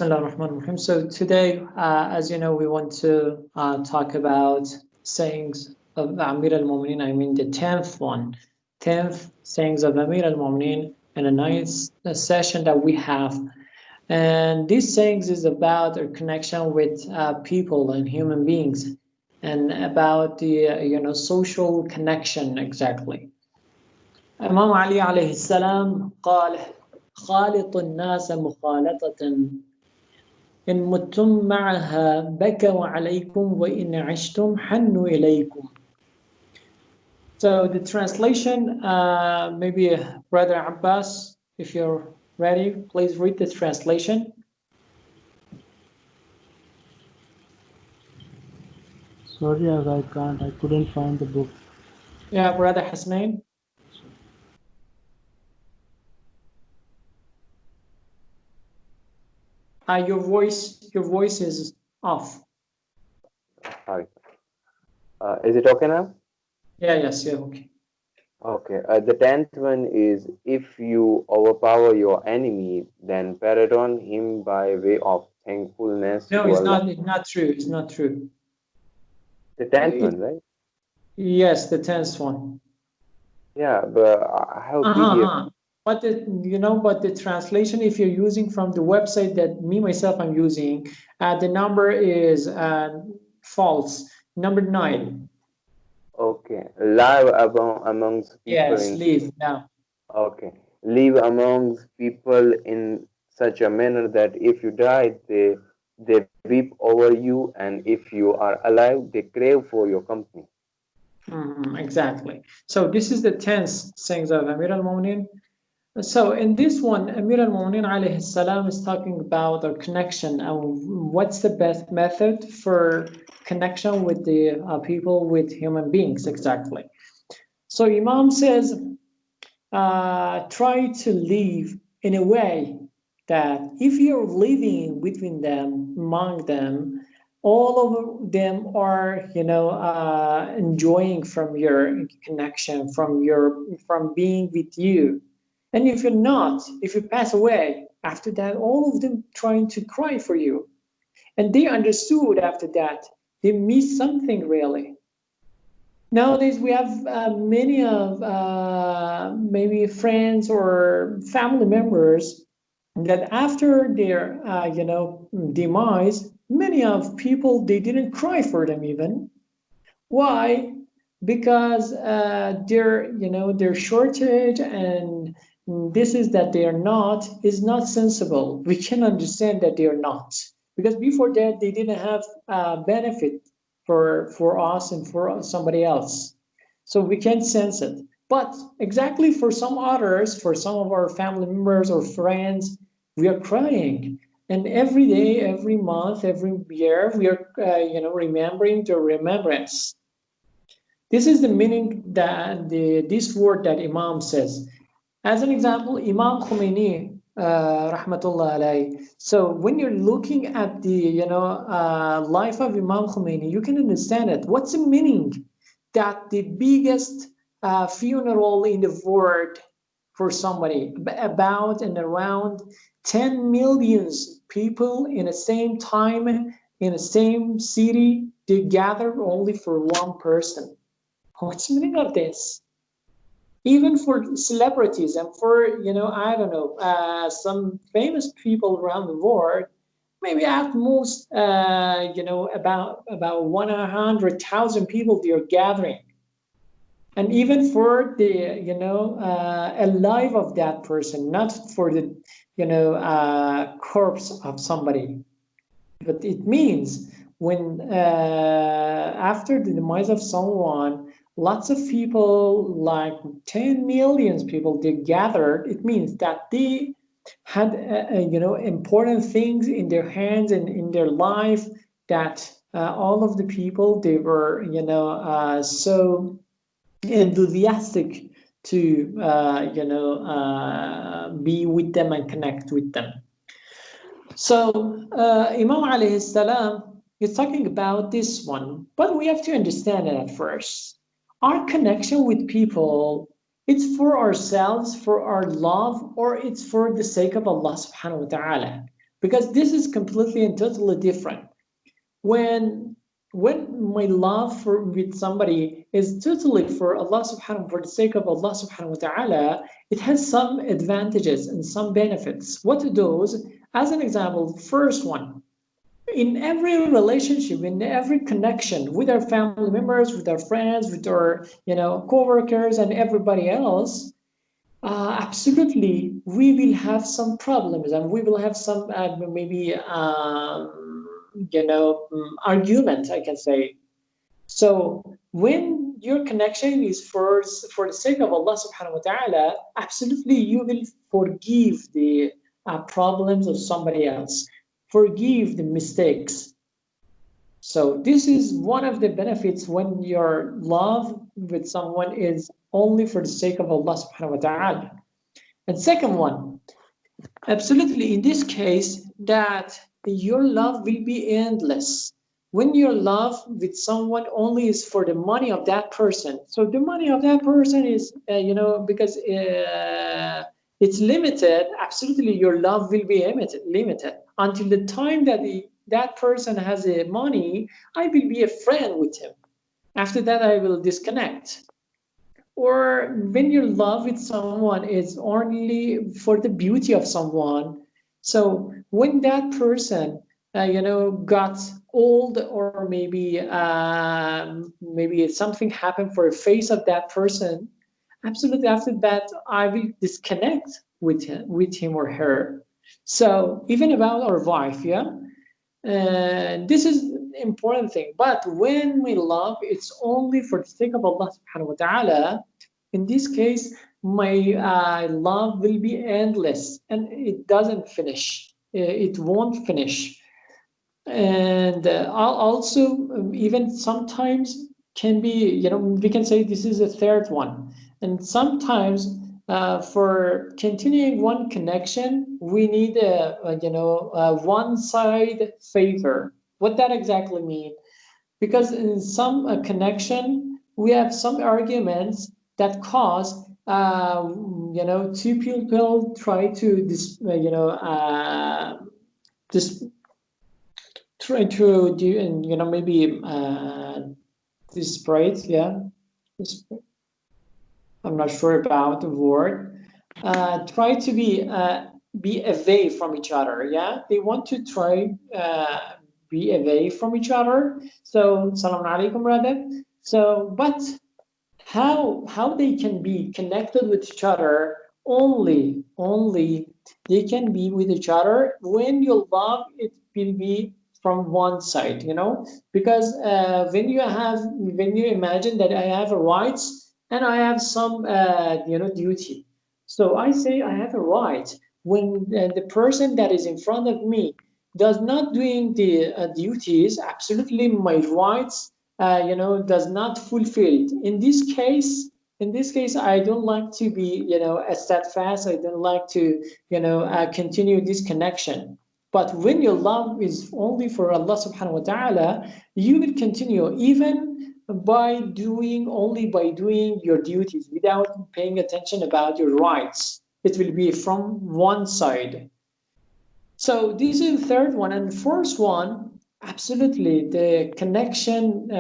Bismillahirrahmanirrahim. So today, as you know, we want to talk about sayings of Amir al-Mu'minin. I mean the 10th sayings of Amir al-Mu'minin, and a nice session that we have. And these sayings is about our connection with people and human beings, and about the social connection exactly. Imam Ali alayhi salam قال خالط الناس مخالطة إن متم معها بكوا عليكم وإن عشتم حنوا إليكم. So the translation, maybe Brother Abbas, if you're ready, please read the translation. Sorry, I can't. I couldn't find the book. Yeah, Brother Hasnain. Your voice is off. Sorry. Is it okay now? Yes, okay. Okay. The 10th one is, if you overpower your enemy, then pardon him by way of thankfulness No, to it's Allah. not true. It's not true. The 10th one, right? Yes, the 10th one. Yeah, but I have PDF. But the translation, if you're using from the website that myself I'm using, the number is false. Number 9. Okay. Live amongst people Yes, in. leave now. Okay. Live amongst people in such a manner that if you die, they weep over you, and if you are alive, they crave for your company. Exactly. So this is the 10th sayings of Amir al-Mu'minin. So in this one, Amir al-Mu'minin alayhi salam is talking about our connection and what's the best method for connection with the people, with human beings exactly. So Imam says, try to live in a way that if you're living between them, among them, all of them are, enjoying from your connection, from being with you. And if you're not, if you pass away, after that, all of them trying to cry for you. And they understood after that, they missed something really. Nowadays, we have many of maybe friends or family members that after their, demise, many of people, they didn't cry for them even. Why? Because their shortage and this is that they are not is not sensible. We can understand that they are not, because before that they didn't have benefit for us and for somebody else, so we can sense it. But exactly for some others, for some of our family members or friends, we are crying. And every day, every month, every year, we are remembering the remembrance. This is the meaning that this word that Imam says. As an example, Imam Khomeini, rahmatullah alayhi. So when you're looking at the life of Imam Khomeini, you can understand it. What's the meaning that the biggest funeral in the world for somebody, about and around 10 millions people in the same time in the same city, they gather only for one person? What's the meaning of this? Even for celebrities and for, I don't know, some famous people around the world, maybe at most, about 100,000 people they are gathering. And even for the, a life of that person, not for the, corpse of somebody. But it means when after the demise of someone, lots of people, like 10 million people, they gathered. It means that they had important things in their hands and in their life, that all of the people, they were so enthusiastic to be with them and connect with them. So Imam alayhi salam is talking about this one, but we have to understand it at first. Our connection with people, it's for ourselves, for our love, or it's for the sake of Allah subhanahu wa ta'ala. because this is completely and totally different. When my love for with somebody is totally for Allah subhanahu, for the sake of Allah subhanahu wa ta'ala, it has some advantages and some benefits. What are those? As an example, first one, in every relationship, in every connection with our family members, with our friends, with our co-workers and everybody else, absolutely we will have some problems and we will have some maybe argument, I can say. So when your connection is for the sake of Allah subhanahu wa ta'ala, absolutely you will forgive the problems of somebody else, forgive the mistakes. So this is one of the benefits when your love with someone is only for the sake of Allah subhanahu wa ta'ala. And second one, absolutely, in this case, that your love will be endless. When your love with someone only is for the money of that person, so the money of that person is, because it's limited, absolutely your love will be limited. Until the time that that person has money, I will be a friend with him. After that, I will disconnect. Or when your love with someone is only for the beauty of someone, so when that person got old, or maybe something happened for the face of that person, absolutely after that I will disconnect with him or her. So even about our wife, yeah, this is an important thing. But when we love, it's only for the sake of Allah subhanahu wa ta'ala. In this case, my love will be endless and it doesn't finish. It won't finish. And also, even sometimes can be, we can say this is a third one. And sometimes for continuing one connection, we need a one-side favor. What that exactly mean? Because in some connection, we have some arguments that cause two people try to try to do, and maybe disparate, yeah. I'm not sure about the word. Try to be away from each other. Yeah, they want to try be away from each other. So, salam alaikum, brother. So, but how they can be connected with each other? Only they can be with each other when you love, it will be from one side, because when you imagine that I have a rights and I have some duty. So I say I have a right when the person that is in front of me does not doing the duties, absolutely my rights does not fulfill. In this case, I don't like to be, steadfast. I don't like to, continue this connection. But when your love is only for Allah subhanahu wa ta'ala, you will continue even by doing your duties without paying attention about your rights. It will be from one side. So this is the third one. And the fourth one, absolutely, the connection,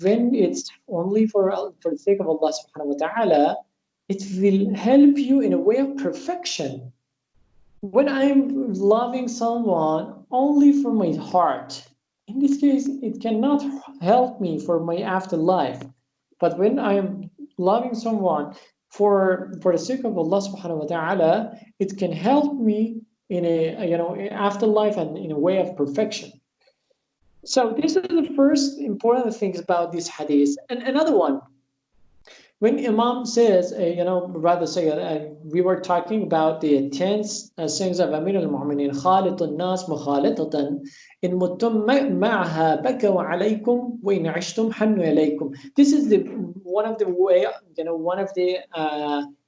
when it's only for the sake of Allah subhanahu wa ta'ala, it will help you in a way of perfection. When I'm loving someone only for my heart, in this case, it cannot help me for my afterlife. But when I'm loving someone for the sake of Allah subhanahu wa ta'ala, it can help me in a afterlife and in a way of perfection. So these are the first important things about this hadith. And another one, when Imam says, we were talking about the 10 sayings of Amir al-Mu'minin, خالط الناس مخالطة إن متم معها بكوا عليكم وإن عشتم حنوا إليكم. This is one of the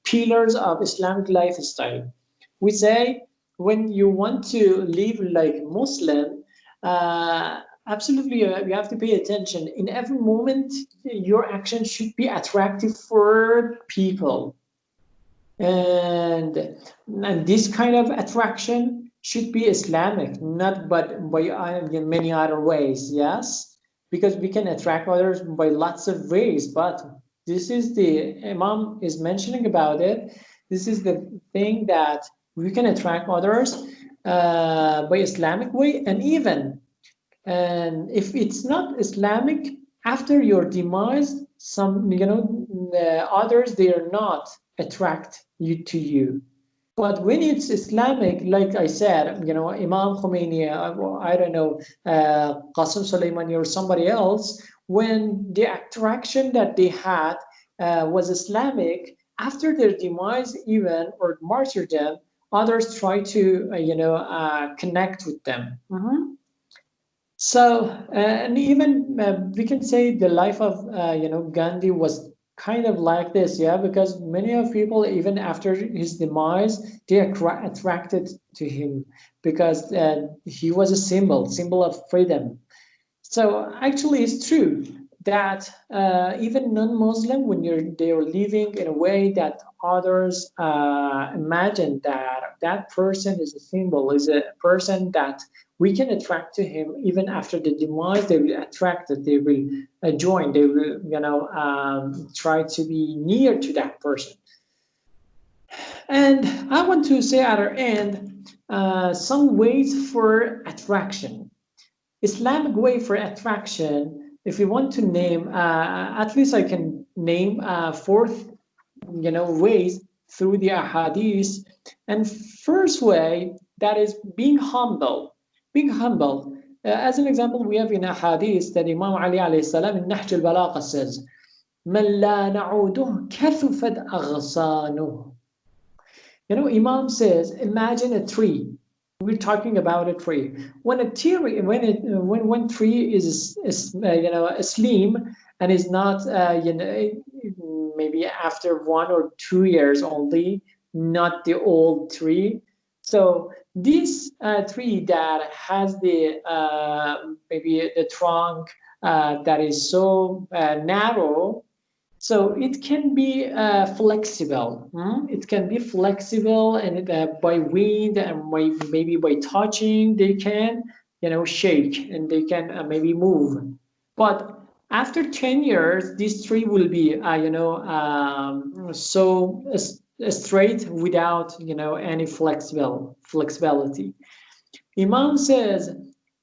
pillars of Islamic lifestyle. We say when you want to live like Muslim, absolutely, you have to pay attention. In every moment, your action should be attractive for people. And this kind of attraction should be Islamic, not but by in many other ways. Yes, because we can attract others by lots of ways. But this is the Imam is mentioning about it. This is the thing that we can attract others by Islamic way, and even and if it's not Islamic, after your demise, some others they are not attract you to you. But when it's Islamic, like I said, Imam Khomeini, I don't know, Qasim Soleimani or somebody else, when the attraction that they had was Islamic, after their demise, even or martyrdom, others try to, connect with them. Mhm. So, and even we can say the life of Gandhi was kind of like this, yeah, because many of people, even after his demise, they are attracted to him because he was a symbol of freedom. So actually, it's true that even non-Muslim, when they're living in a way that others imagine that that person is a symbol, is a person that we can attract to him, even after the demise, they will attract it, they will join, they will, try to be near to that person. And I want to say at our end some ways for attraction. Islamic way for attraction, if you want to name, at least I can name fourth, ways through the ahadith. And first way, that is being humble. Being humble. As an example, we have in ahadith that Imam Ali alayhi salam in Nahjul Balaghah says, من لا نعوده كثفت أغصانه. Imam says, imagine a tree. We're talking about a tree. When a tree, when one tree is slim and is not, maybe after 1 or 2 years only, not the old tree. So this tree that has the maybe the trunk that is so narrow, so it can be flexible. It can be flexible, and by wind and maybe by touching, they can, shake and they can maybe move. But after 10 years, this tree will be, so straight without, any flexibility. Imam says,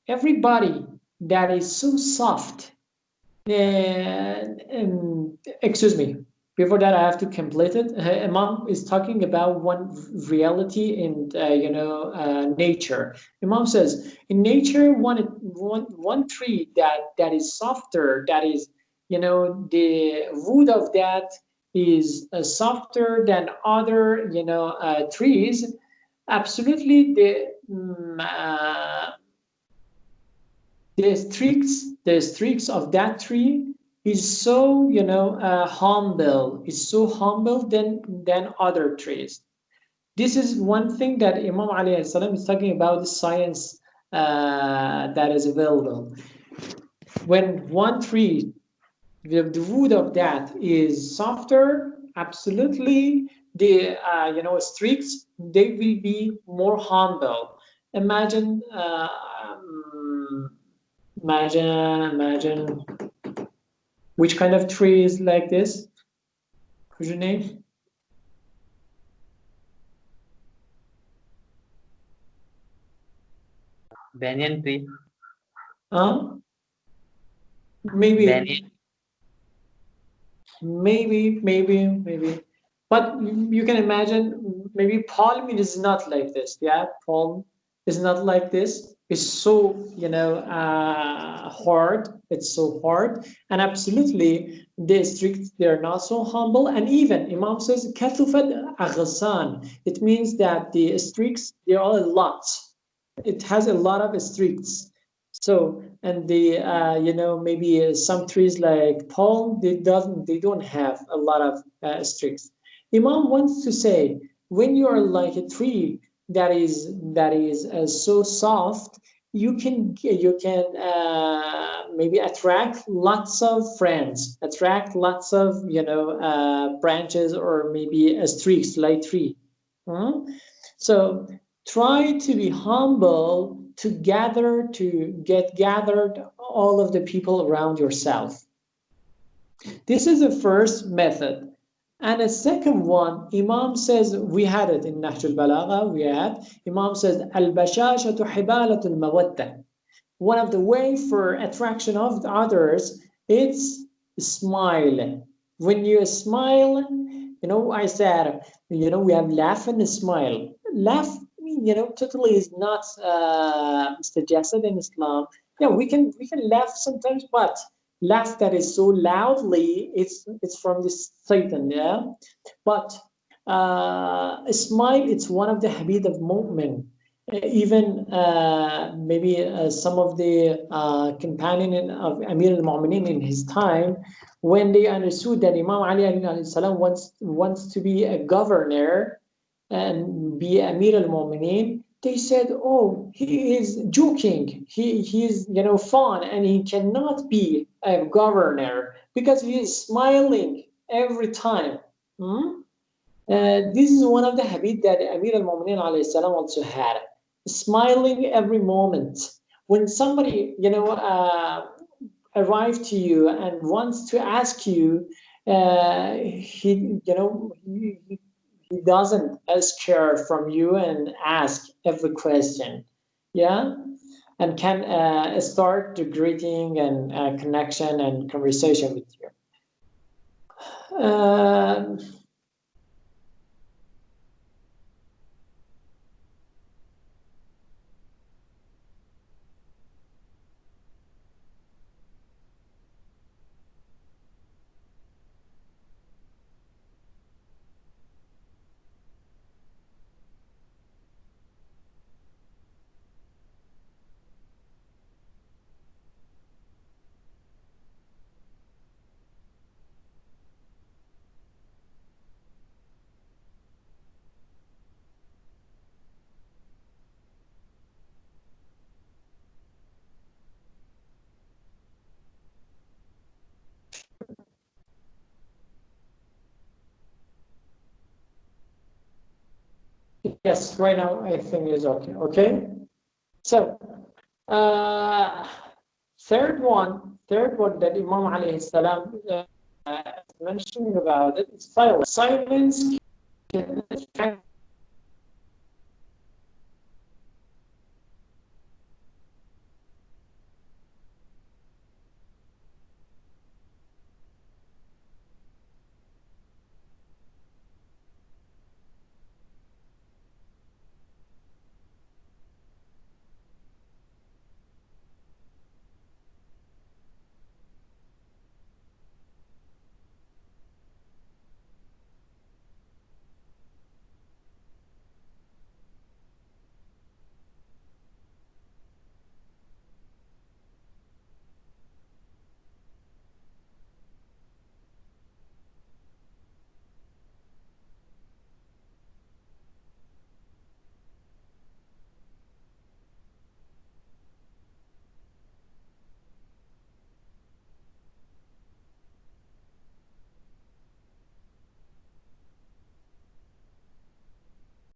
everybody that is so soft excuse me. Before that, I have to complete it. Imam is talking about one reality in nature. Imam says in nature, one tree that is softer, that is the wood of that is softer than other trees. Absolutely, the streaks of that tree is so humble, is so humble than other trees. This is one thing that Imam Ali salam is talking about, the science that is available. When one tree, the wood of that is softer, absolutely the streaks, they will be more humble. Imagine imagine which kind of tree is like this? Could you name? Banyan tree. Maybe, Banyan. maybe. But you can imagine maybe palm is not like this. Yeah, palm is not like this. It's so hard. It's so hard, and absolutely the strict. They're not so humble. And even Imam says kathufat aghsan. It means that the streaks there are a lot. It has a lot of streaks. So, and the maybe some trees like palm, they don't have a lot of streaks. Imam wants to say, when you are like a tree that is so soft, you can maybe attract lots of friends, attract lots of branches or maybe a streaks like tree. Mhm. So Try to be humble to get gathered all of the people around yourself. This is the first method. And a second one, Imam says, we had it in Nahjul Balaghah, Imam says, Al-bashashatu hibalatul mawaddah. One of the ways for attraction of others, it's smile. When you smile, I said, we have laugh and smile. Laugh, totally is not suggested in Islam. Yeah, we can laugh sometimes, but laugh that is so loudly, it's from the Satan, yeah. But a smile, it's one of the habit of movement. Even maybe some of the companion of Amir al-Mu'minin in his time, when they understood that Imam Ali alayhi salam wants to be a governor and be Amir al-Mu'minin, they said, "Oh, he is joking. He's fun, and he cannot be a governor because he is smiling every time." Hmm? This is one of the habit that Amir al-Mu'minin alayhi salam also had, smiling every moment. When somebody, arrived to you and wants to ask you, he doesn't scare from you and ask every question, yeah, and can start the greeting and connection and conversation with you. Uh, yes, right now I think is okay. Okay, so uh, third one that Imam alayhi salam is mentioning about it is silence. Silence can attract